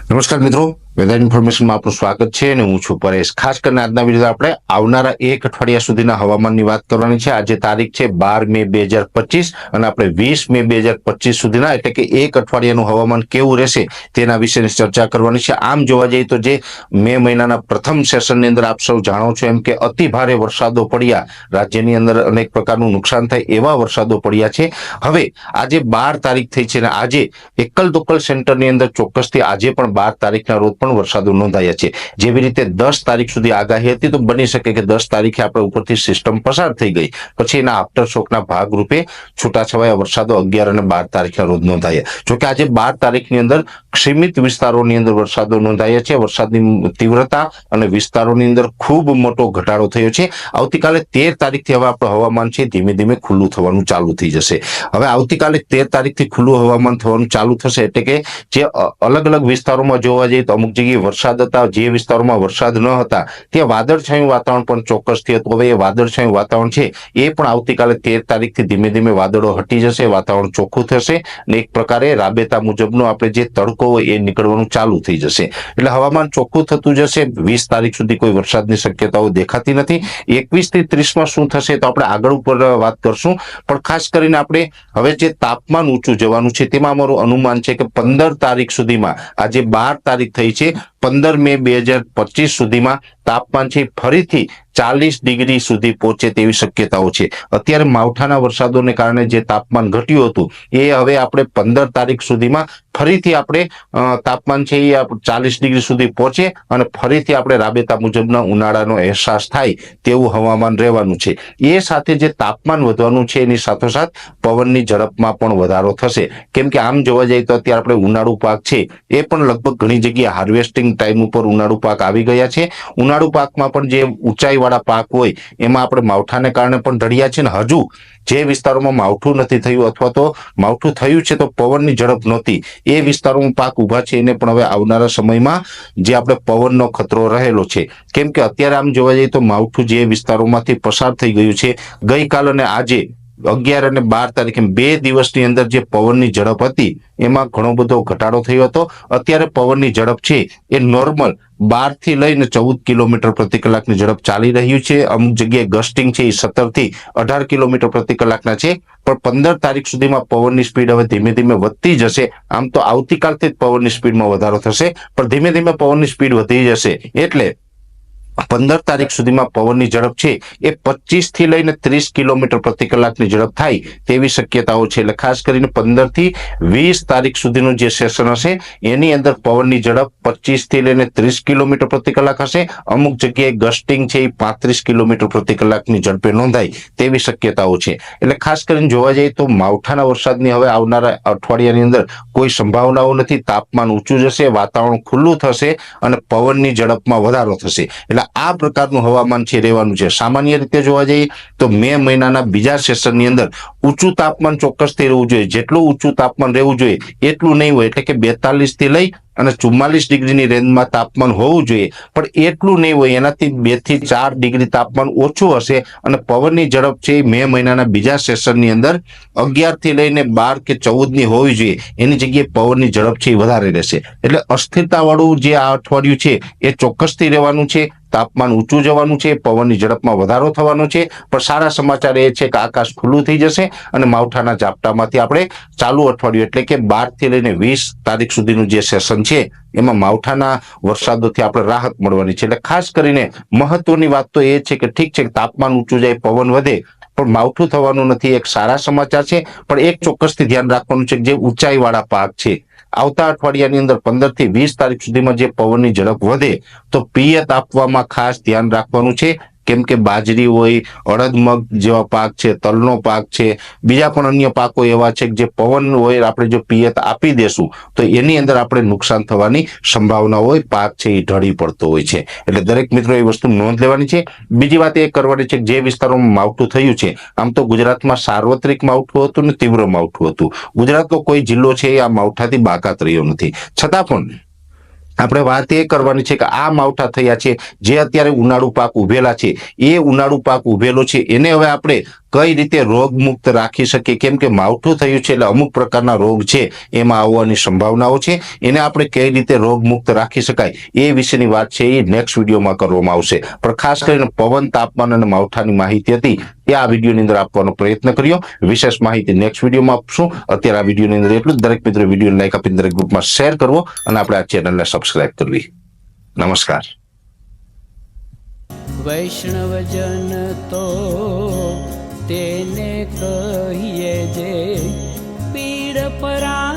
નમસ્કાર મિત્રો, વેધર ઇન્ફોર્મેશનમાં આપનું સ્વાગત છે અને હું છું પરેશ। ખાસ કરીને આજના વિડીયો આપણે આવનારા એક અઠવાડિયા સુધીના હવામાનની વાત કરવાની છે। આજે તારીખ છે 12 મે 2025 અને આપણે 20 મે 2025 સુધીના એટલે કે એક અઠવાડિયાનું હવામાન કેવું રહેશે તેના વિશેની ચર્ચા કરવાની છે। આમ જોવા જઈએ તો જે મે મહિનાના પ્રથમ સેશનની અંદર આપ સૌ જાણો છો એમ કે અતિ ભારે વરસાદો પડ્યા, રાજ્યની અંદર અનેક પ્રકારનું નુકસાન થાય એવા વરસાદો પડ્યા છે। હવે આજે 12 તારીખ થઈ છે અને આજે એકલ દોકલ સેન્ટરની અંદર ચોક્કસથી આજે પણ 12 તારીખના રોજ પણ વરસાદો નોંધાયા છે। જેવી રીતે 10 તારીખ સુધી આગાહી હતી તો બની શકે કે 10 તારીખે આપણે ઉપરથી સિસ્ટમ પસાર થઈ ગઈ, પછી એના આફ્ટર શોકના ભાગરૂપે છૂટાછવાયા વરસાદો 11 અને 12 તારીખના રોજ નોંધાયા। જોકે આજે 12 તારીખની અંદર સીમિત વિસ્તારોની અંદર વરસાદો નોંધાયા છે। વરસાદની તીવ્રતા અને વિસ્તારોની અંદર ખૂબ મોટો ઘટાડો થયો છે। આવતીકાલે 13 તારીખથી હવે આપણું હવામાન છે ધીમે ધીમે ખુલ્લું થવાનું ચાલુ થઈ જશે। હવે આવતીકાલે 13 તારીખથી ખુલ્લું હવામાન થવાનું ચાલુ થશે એટલે કે જે અલગ અલગ વિસ્તારોમાં જોવા જઈએ તો અમુક જગ્યાએ વરસાદ હતા, જે વિસ્તારોમાં વરસાદ ન હતા ત્યાં વાદળછાયું વાતાવરણ પણ ચોક્કસથી હતું। હવે એ વાદળછાયું વાતાવરણ છે એ પણ આવતીકાલે 13 તારીખથી ધીમે ધીમે વાદળો હટી જશે, વાતાવરણ ચોખ્ખું થશે અને એક પ્રકારે રાબેતા મુજબનો આપણે જે તડકો હોય એ નીકળવાનું ચાલુ થઈ જશે। એટલે હવામાન ચોખ્ખું થતું જશે। 20 તારીખ સુધી કોઈ વરસાદની શક્યતાઓ દેખાતી નથી। 21 થી 30માં શું થશે તો આપણે આગળ ઉપર વાત કરશું, પણ ખાસ કરીને આપણે હવે જે તાપમાન ઊંચું જવાનું છે તેમાં અમારું અનુમાન છે કે 15 તારીખ સુધીમાં, આજે 12 તારીખ થઈ છે, 15 મે 2025 સુધીમાં તાપમાન છે ફરીથી 40 ડિગ્રી સુધી પહોંચે તેવી શક્યતાઓ છે। અત્યારે માવઠાના વરસાદોને કારણે જે તાપમાન ઘટ્યું હતું એ હવે આપણે 15 તારીખ સુધીમાં ફરીથી આપણે તાપમાન છે એ 40 ડિગ્રી સુધી પહોંચે અને ફરીથી આપણે રાબેતા મુજબના ઉનાળાનો અહેસાસ થાય તેવું હવામાન રહેવાનું છે। એ સાથે જે તાપમાન વધવાનું છે એની સાથોસાથ પવનની ઝડપમાં પણ વધારો થશે, કેમ કે આમ જોવા જઈએ તો અત્યારે આપણે ઉનાળુ પાક છે એ પણ લગભગ ઘણી જગ્યાએ હાર્વેસ્ટિંગ ટાઈમ ઉપર ઉનાળુ પાક આવી ગયા છે। ઉનાળુ પાકમાં પણ જે ઊંચાઈવાળા પાક હોય એમાં આપણે માવઠાને કારણે પણ ઢળ્યા છે ને હજુ જે વિસ્તારોમાં માવઠું નથી થયું અથવા તો માવઠું થયું છે તો પવનની ઝડપ નહોતી એ વિસ્તારોમાં પાક ઉભા છે એને પણ હવે આવનારા સમયમાં જે આપણે પવનનો ખતરો રહેલો છે, કેમ કે અત્યારે આમ જોવા જઈએ તો માવઠું જે વિસ્તારોમાંથી પસાર થઈ ગયું છે ગઈકાલ અને આજે 11 અને 12 તારીખે 2 દિવસની અંદર જે પવનની ઝડપ હતી એમાં ઘણો બધો ઘટાડો થયો હતો। અત્યારે પવનની ઝડપ છે એ નોર્મલ 12 થી લઈને 14 કિલોમીટર પ્રતિ કલાકની ઝડપ ચાલી રહ્યું છે। અમુક જગ્યાએ ગસ્ટિંગ છે એ 17 થી 18 કિલોમીટર પ્રતિ કલાકના છે, પણ 15 તારીખ સુધીમાં પવનની સ્પીડ હવે ધીમે ધીમે વધતી જશે। આમ તો આવતીકાલથી જ પવનની સ્પીડમાં વધારો થશે, પણ ધીમે ધીમે પવનની સ્પીડ વધી જશે એટલે 15 તારીખ સુધીમાં પવનની ઝડપ છે એ 25 થી લઈને 30 કિલોમીટર પ્રતિ કલાકની ઝડપ થાય તેવી શક્યતાઓ છે। એટલે ખાસ કરીને 15 થી 20 તારીખ સુધીનું જે સેશન હશે એની અંદર પવનની ઝડપ 25 થી લઈને 30 કિલોમીટર પ્રતિ કલાક હશે। અમુક જગ્યાએ ગસ્ટિંગ છે એ 35 કિલોમીટર પ્રતિ કલાકની ઝડપે નોંધાય તેવી શક્યતાઓ છે। એટલે ખાસ કરીને જોવા જઈએ તો માવઠાના વરસાદની હવે આવનારા અઠવાડિયાની અંદર કોઈ સંભાવનાઓ નથી। તાપમાન ઊંચું જશે, વાતાવરણ ખુલ્લું થશે અને પવનની ઝડપમાં વધારો થશે। એટલે આ પ્રકારનું હવામાન છે રહેવાનું છે। સામાન્ય રીતે જોવા જઈએ તો મે મહિનાના બીજા સેશનની અંદર ઊંચું તાપમાન ચોક્કસથી રહેવું જોઈએ। જેટલું ઊંચું તાપમાન રહેવું જોઈએ એટલું નહીં હોય, એટલે કે 42 થી લઈ અને 44 ડિગ્રીની રેન્જમાં તાપમાન હોવું જોઈએ, પણ એટલું નહીં હોય, એનાથી 2 થી 4 ડિગ્રી તાપમાન ઓછું હશે અને પવનની ઝડપ છે મે મહિનાના બીજા સેશનની અંદર 11 થી લઈને 12 કે 14ની હોવી જોઈએ, એની જગ્યાએ પવનની ઝડપ છે એ વધારે રહેશે। એટલે અસ્થિરતાવાળું જે આ અઠવાડિયું છે એ ચોક્કસથી રહેવાનું છે। તાપમાન ઊંચું જવાનું છે, પવનની ઝડપમાં વધારો થવાનો છે, પણ સારા સમાચાર એ છે કે આકાશ ખુલ્લું થઈ જશે અને માવઠાના ઝાપટામાંથી આપણે ચાલુ અઠવાડિયું એટલે કે 12 થી લઈને 20 તારીખ સુધીનું જે સેશન છે એમાં માવઠાના વરસાદોથી આપણે રાહત મળવાની છે। એટલે ખાસ કરીને મહત્વની વાત તો એ છે કે ઠીક છે કે તાપમાન ઊંચું જાય, પવન વધે, પણ માવઠું થવાનું નથી, એક સારા સમાચાર છે। પણ એક ચોક્કસથી ધ્યાન રાખવાનું છે કે જે ઊંચાઈવાળા પાક છે આવતા અઠવાડિયાની અંદર 15 થી 20 તારીખ સુધીમાં જે પવનની ઝડપ વધે તો પિયત આપવામાં ખાસ ધ્યાન રાખવાનું છે, કેમ કે બાજરી હોય, અડદ મગ જેવા પાક છે, તલનો પાક છે, બીજા પણ અન્ય પાકો એવા છે કે જે પવન હોય આપણે જો પિયત આપી દેશું તો એની અંદર આપણે નુકસાન થવાની સંભાવના હોય, પાક છે એ ઢળી પડતો હોય છે। એટલે દરેક મિત્રો એ વસ્તુ નોંધ લેવાની છે। બીજી વાત એ કરવાની છે કે જે વિસ્તારોમાં માવઠું થયું છે, આમ તો ગુજરાતમાં સાર્વત્રિક માવઠું હતું ને તીવ્ર માવઠું હતું, ગુજરાતનો કોઈ જિલ્લો છે એ આ માવઠાથી બાકાત રહ્યો નથી, છતાં પણ આપણે વાત એ કરવાની છે કે આ માવઠા થયા છે જે અત્યારે ઉનાળુ પાક ઉભેલા છે એ ઉનાળુ પાક ઉભેલો છે એને હવે આપણે કઈ રીતે રોગ મુક્ત રાખી શકીએ, કેમ કે માવઠું થયું છે એટલે અમુક પ્રકારના રોગ છે એમાં આવવાની સંભાવનાઓ છે, એને આપણે કઈ રીતે રોગ મુક્ત રાખી શકાય એ વિશેની વાત છે એ નેક્સ્ટ વિડીયોમાં કરવામાં આવશે. પણ ખાસ કરીને પવન, તાપમાન અને માવઠાની માહિતી હતી એ આ વિડીયોની અંદર આપવાનો પ્રયત્ન કર્યો. વિશેષ માહિતી નેક્સ્ટ વિડીયોમાં આપશું. અત્યારે આ વિડીયોની અંદર એટલું જ. દરેક મિત્રો વિડીયો લાઈક આપીને દરેક ગ્રુપમાં શેર કરવો અને આપણે આ ચેનલને સબસ્ક્રાઇબ કરવી. નમસ્કાર. વૈષ્ણવજન તો તેને કહીએ જે પીડ પરા